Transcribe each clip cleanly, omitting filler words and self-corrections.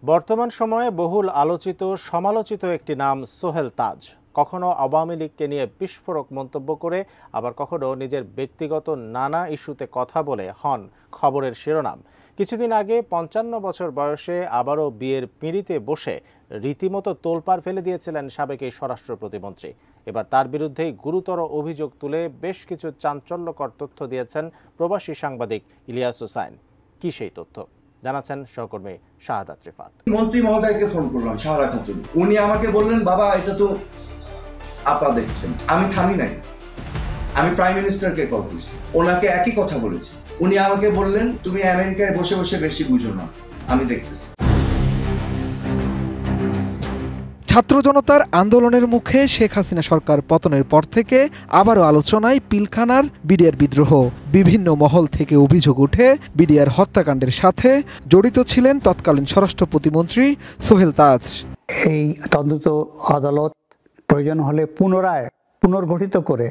বর্তমান সময়ে বহুল আলোচিত সমালোচিত একটি নাম সোহেল তাজ। কখনো আওয়ামী লীগকে নিয়ে বিস্ফোরক মন্তব্য করে, আবার কখনো নিজের ব্যক্তিগত নানা ইস্যুতে কথা বলে হন খবরের শিরোনাম। কিছুদিন আগে ৫৫ বছর বয়সে আবারও বিয়ের পিঁড়িতে বসে রীতিমতো তোলপাড় ফেলে দিয়েছিলেন সাবেক এই স্বরাষ্ট্র প্রতিমন্ত্রী। এবার তার বিরুদ্ধেই গুরুতর অভিযোগ তুলে বেশ কিছু চাঞ্চল্যকর তথ্য দিয়েছেন প্রবাসী সাংবাদিক ইলিয়াস হোসাইন। কি সেই তথ্য জানাচ্ছেন সহকর্মী শাহাদাত রিফাত। মন্ত্রী মহোদয়কে ফোন করলাম, সাহারা খাতুন। উনি আমাকে বললেন, বাবা এটা তো আপা দেখছেন। আমি থামি নাই, আমি প্রাইম মিনিস্টারকে কল করছি, ওনাকে একই কথা বলেছি। উনি আমাকে বললেন, তুমি আমেরিকায় বসে বসে বেশি বুঝো না, আমি দেখতেছি। ছাত্র জনতার আন্দোলনের মুখে শেখ হাসিনা সরকার পতনের পর থেকে আবারও আলোচনায় পিলখানার বিডিআর বিদ্রোহ। বিভিন্ন মহল থেকে অভিযোগ উঠে বিডিআর হত্যাকাণ্ডের সাথে জড়িত ছিলেন তৎকালীন স্বরাষ্ট্র প্রতিমন্ত্রী সোহেল তাজ। এই তদন্ত আদালত প্রয়োজন হলে পুনর্গঠিত করে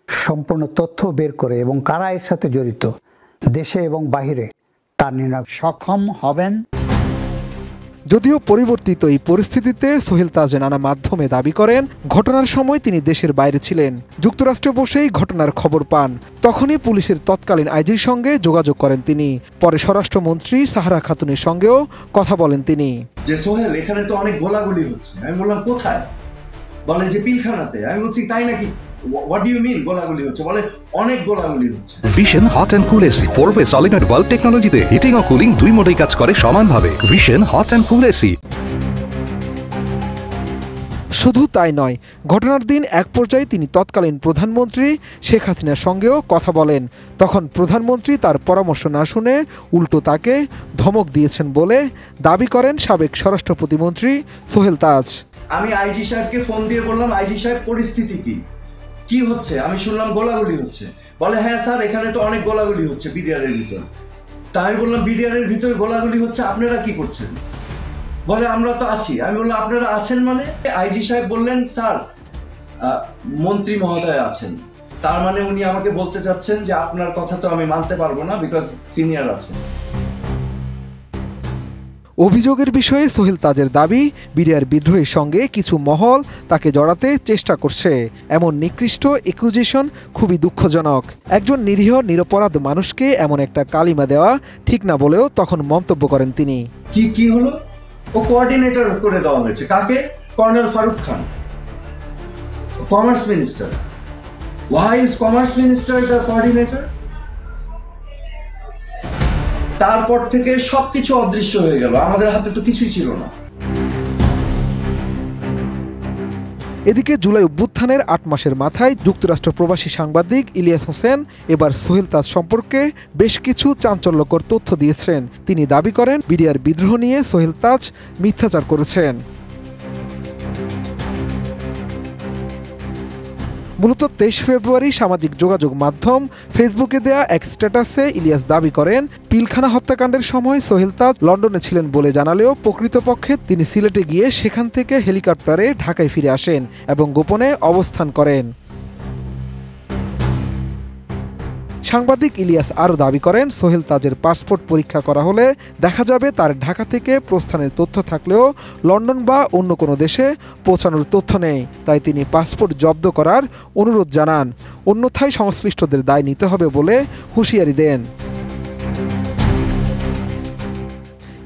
সম্পূর্ণ তথ্য বের করে এবং কারা এর সাথে জড়িত দেশে এবং বাহিরে তার নির্ণয় সক্ষম হবেন। যদিও পরিবর্তিত এই পরিস্থিতিতে সোহেল তাজ নানা মাধ্যমে দাবি করেন, ঘটনার সময় তিনি দেশের বাইরে ছিলেন। যুক্তরাষ্ট্রে বসেই ঘটনার খবর পান। তখনই পুলিশের তৎকালীন আইজির সঙ্গে যোগাযোগ করেন তিনি। পরে স্বরাষ্ট্রমন্ত্রী সাহারা খাতুনের সঙ্গেও কথা বলেন তিনি। যে সোহেল, এখানে তো অনেক গোলাগুলি হচ্ছে। আমি বললাম, কোথায়? বলে যে পিলখানাতে। আমি বলছি, তাই নাকি? What do you mean গোলাগুলি হচ্ছে? বলে অনেক গোলাগুলি হচ্ছে। Vision hot and cool AC 4-ওয়ে সলিনয়েড ভালভ টেকনোলজিতে হিটিং ও কুলিং দুই মোডেই কাজ করে সমানভাবে। Vision hot and cool AC. শুধু তাই নয়, ঘটনার দিন এক পর্যায়ে তিনি তৎকালীন প্রধানমন্ত্রী শেখ হাসিনার সঙ্গেও কথা বলেন। তখন প্রধানমন্ত্রী তার পরামর্শ না শুনে উল্টো তাকে ধমক দিয়েছেন বলে দাবি করেন সাবেক স্বরাষ্ট্র প্রতিমন্ত্রী সোহেল তাজ। আমি আইজি সাহেবকে ফোন দিয়ে বললাম, আইজি সাহেব পরিস্থিতি কি হচ্ছে? আমি শুনলাম গোলাগুলি হচ্ছে। বলে, হ্যাঁ স্যার, এখানে তো অনেক গোলাগুলি হচ্ছে বিডিআর এর ভিতর। তা আমি বললাম, বিডিআর এর ভিতরে গোলাগুলি হচ্ছে, আপনারা কি করছেন? বলে, আমরা তো আছি। আমি বললাম, আপনারা আছেন মানে? আইজি সাহেব বললেন, স্যার মন্ত্রী মহোদয় আছেন। তার মানে উনি আমাকে বলতে চাচ্ছেন যে আপনার কথা তো আমি মানতে পারবো না, বিকজ সিনিয়র আছেন। অভিযোগের বিষয়ে সোহেল তাজের দাবি, বিডিআর বিদ্রোহের সঙ্গে কিছু মহল তাকে জড়াতে চেষ্টা করছে। এমন নিকৃষ্ট একুজেশন খুবই দুঃখজনক। একজন নিরীহ নিরপরাধ মানুষকে এমন একটা কালিমা দেওয়া ঠিক না বলেও তখন মন্তব্য করেন তিনি। কি হলো? ও কোঅর্ডিনেটর করে দেওয়া হয়েছে। কাকে? Colonel Farooq Khan, commerce minister. Why is commerce minister the coordinator? তারপর থেকে সবকিছু অদৃশ্য হয়ে গেল, আমাদের হাতে তো কিছুই ছিল না। এদিকে জুলাই অভ্যুত্থানের ৮ মাসের মাথায় যুক্তরাষ্ট্র প্রবাসী সাংবাদিক ইলিয়াস হোসেন এবার সোহেল তাজ সম্পর্কে বেশ কিছু চাঞ্চল্যকর তথ্য দিয়েছেন। তিনি দাবি করেন, বিডিআর বিদ্রোহ নিয়ে সোহেল তাজ মিথ্যাচার করেছেন। মূলত ২৩ ফেব্রুয়ারি সামাজিক যোগাযোগ মাধ্যম ফেসবুকে দেয়া এক স্ট্যাটাসে ইলিয়াস দাবি করেন, পিলখানা হত্যাকাণ্ডের সময় সোহেল তাজ লন্ডনে ছিলেন বলে জানালেও প্রকৃতপক্ষে তিনি সিলেটে গিয়ে সেখান থেকে হেলিকপ্টারে ঢাকায় ফিরে আসেন এবং গোপনে অবস্থান করেন। সাংবাদিক ইলিয়াস আরও দাবি করেন, সোহেল তাজের পাসপোর্ট পরীক্ষা করা হলে দেখা যাবে তার ঢাকা থেকে প্রস্থানের তথ্য থাকলেও লন্ডন বা অন্য কোনো দেশে পৌঁছানোর তথ্য নেই। তাই তিনি পাসপোর্ট জব্দ করার অনুরোধ জানান। অন্যথায় সংশ্লিষ্টদের দায় নিতে হবে বলে হুঁশিয়ারি দেন।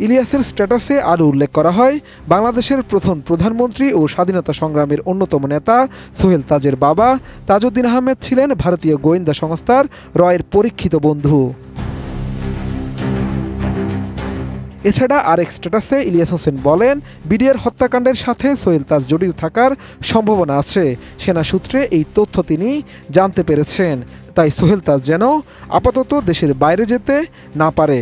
ইলিয়াসের স্ট্যাটাসে আরও উল্লেখ করা হয়, বাংলাদেশের প্রথম প্রধানমন্ত্রী ও স্বাধীনতা সংগ্রামের অন্যতম নেতা সোহেল তাজের বাবা তাজউদ্দিন আহমেদ ছিলেন ভারতীয় গোয়েন্দা সংস্থার রয়ের পরীক্ষিত বন্ধু। এছাড়া আরেক স্ট্যাটাসে ইলিয়াস হোসেন বলেন, বিডিআর হত্যাকাণ্ডের সাথে সোহেল তাজ জড়িত থাকার সম্ভাবনা আছে। সেনা সূত্রে এই তথ্য তিনি জানতে পেরেছেন। তাই সোহেল তাজ যেন আপাতত দেশের বাইরে যেতে না পারে।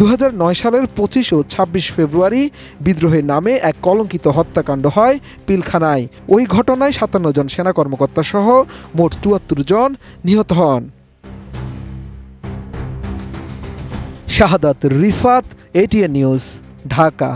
২০০৯ সালের ২৫ ও ২৬ ফেব্রুয়ারি বিদ্রোহের নামে এক কলঙ্কিত হত্যাকাণ্ড হয় পিলখানায়। ওই ঘটনায় ৫৭ জন সেনা কর্মকর্তা সহ মোট ৭৪ জন নিহত হন। শাহাদাত রিফাত, এটিএন নিউজ, ঢাকা।